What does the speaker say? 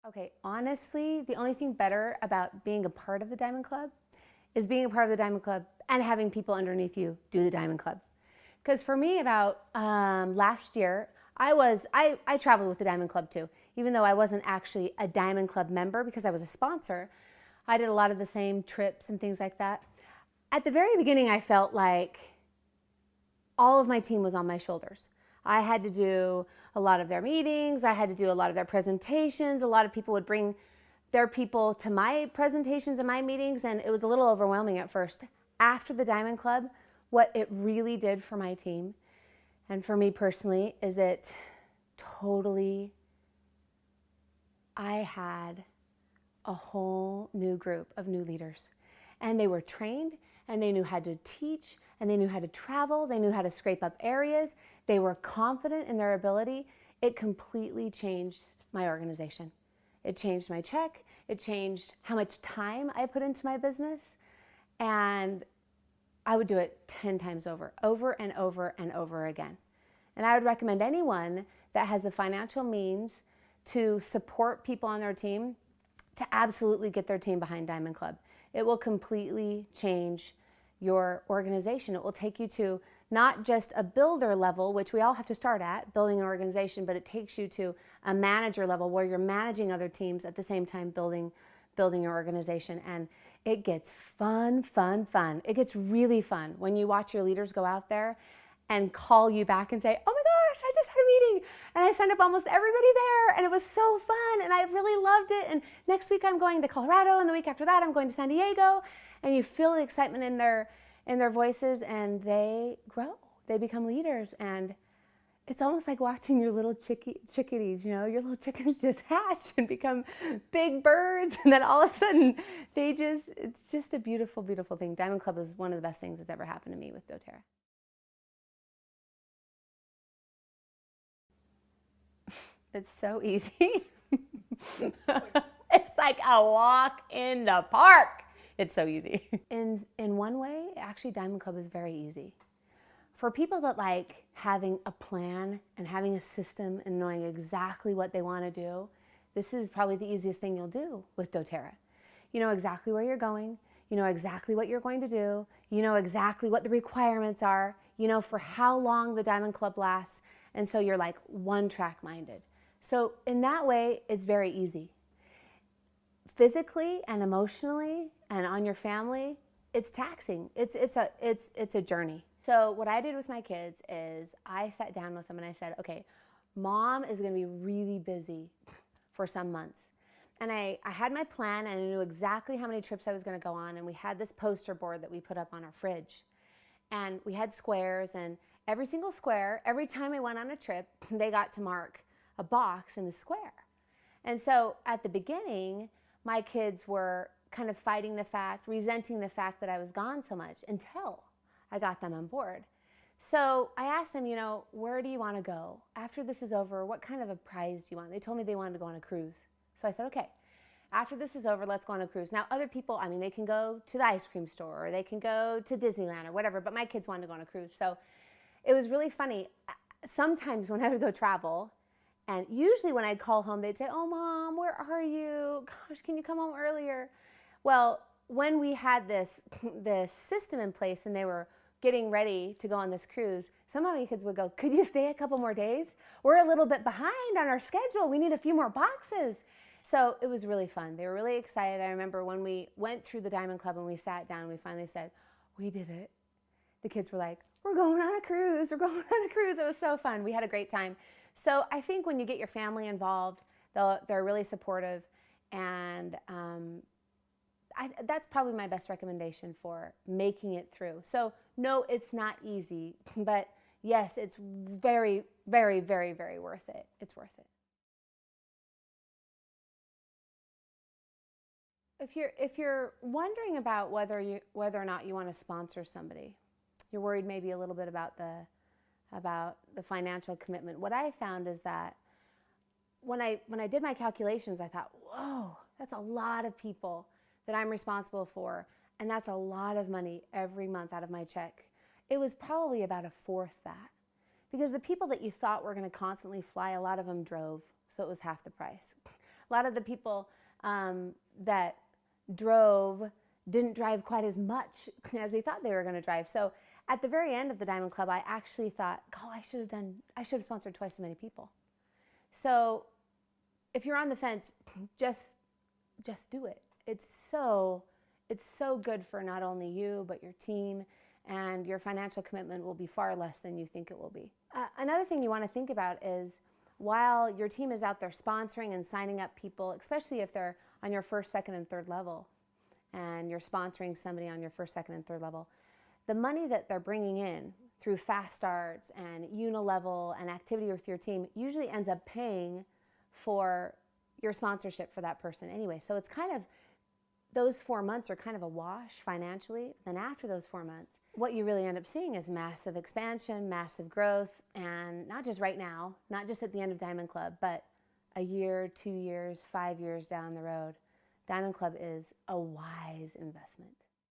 Okay, honestly, the only thing better about being a part of the Diamond Club is being a part of the Diamond Club and having people underneath you do the Diamond Club. Because for me, about last year, I traveled with the Diamond Club too. Even though I wasn't actually a Diamond Club member because I was a sponsor, I did a lot of the same trips and things like that. At the very beginning, I felt like all of my team was on my shoulders. I had to do a lot of their meetings. I had to do a lot of their presentations. A lot of people would bring their people to my presentations and my meetings, and it was a little overwhelming at first. After the Diamond Club, what it really did for my team and for me personally is I had a whole new group of new leaders, and they were trained, and they knew how to teach, and they knew how to travel, they knew how to scrape up areas, they were confident in their ability. It completely changed my organization. It changed my check, it changed how much time I put into my business, and I would do it 10 times over and over and over again. And I would recommend anyone that has the financial means to support people on their team to absolutely get their team behind Diamond Club. It will completely change your organization. It will take you to not just a builder level, which we all have to start at, building an organization, but it takes you to a manager level where you're managing other teams at the same time building your organization. And it gets fun. It gets really fun when you watch your leaders go out there and call you back and say, oh my gosh, I just had a meeting and I signed up almost everybody there and it was so fun and I really loved it. And next week I'm going to Colorado and the week after that I'm going to San Diego. And you feel the excitement in their voices, and they grow. They become leaders, and it's almost like watching your little chickadees, you know, your little chickens just hatch and become big birds, and then all of a sudden it's just a beautiful, beautiful thing. Diamond Club is one of the best things that's ever happened to me with dōTERRA. It's so easy. It's like a walk in the park. It's so easy. In one way, actually Diamond Club is very easy. For people that like having a plan and having a system and knowing exactly what they want to do, this is probably the easiest thing you'll do with dōTERRA. You know exactly where you're going. You know exactly what you're going to do. You know exactly what the requirements are. You know for how long the Diamond Club lasts. And so you're like one-track minded. So in that way, it's very easy. Physically and emotionally and on your family, it's taxing. It's a journey. So what I did with my kids is I sat down with them and I said, okay, mom is going to be really busy for some months. And I had my plan and I knew exactly how many trips I was going to go on, and we had this poster board that we put up on our fridge. And we had squares, and every single square, every time I went on a trip, they got to mark a box in the square. And so at the beginning, my kids were kind of resenting the fact that I was gone so much until I got them on board. So I asked them, you know, where do you want to go? After this is over, what kind of a prize do you want? They told me they wanted to go on a cruise. So I said, okay, after this is over, let's go on a cruise. Now, other people, I mean, they can go to the ice cream store or they can go to Disneyland or whatever, but my kids wanted to go on a cruise. So it was really funny. Sometimes when I would go travel, and usually when I'd call home, they'd say, oh, Mom, where are you? Gosh, can you come home earlier? Well, when we had this system in place and they were getting ready to go on this cruise, some of my kids would go, could you stay a couple more days? We're a little bit behind on our schedule. We need a few more boxes. So it was really fun. They were really excited. I remember when we went through the Diamond Club and we sat down, we finally said, we did it. The kids were like, we're going on a cruise. We're going on a cruise. It was so fun. We had a great time. So I think when you get your family involved, they're really supportive, and that's probably my best recommendation for making it through. So no, it's not easy, but yes, it's very, very, very, very worth it. It's worth it. If you're wondering about whether or not you want to sponsor somebody, you're worried maybe a little bit about the financial commitment. What I found is that when I did my calculations, I thought, whoa, that's a lot of people that I'm responsible for, and that's a lot of money every month out of my check. It was probably about a fourth that, because the people that you thought were going to constantly fly, a lot of them drove, so it was half the price. A lot of the people that didn't drive quite as much as we thought they were going to drive. So at the very end of the Diamond Club, I actually thought, oh, I should have sponsored twice as many people. So if you're on the fence, just do it. It's so good for not only you, but your team, and your financial commitment will be far less than you think it will be. Another thing you want to think about is, while your team is out there sponsoring and signing up people, especially if they're on your first, second, and third level, and you're sponsoring somebody on your first, second, and third level, the money that they're bringing in through fast starts and unilevel and activity with your team usually ends up paying for your sponsorship for that person anyway. So it's kind of, those 4 months are kind of a wash financially. Then after those 4 months, what you really end up seeing is massive expansion, massive growth, and not just right now, not just at the end of Diamond Club, but a year, 2 years, 5 years down the road. Diamond Club is a wise investment.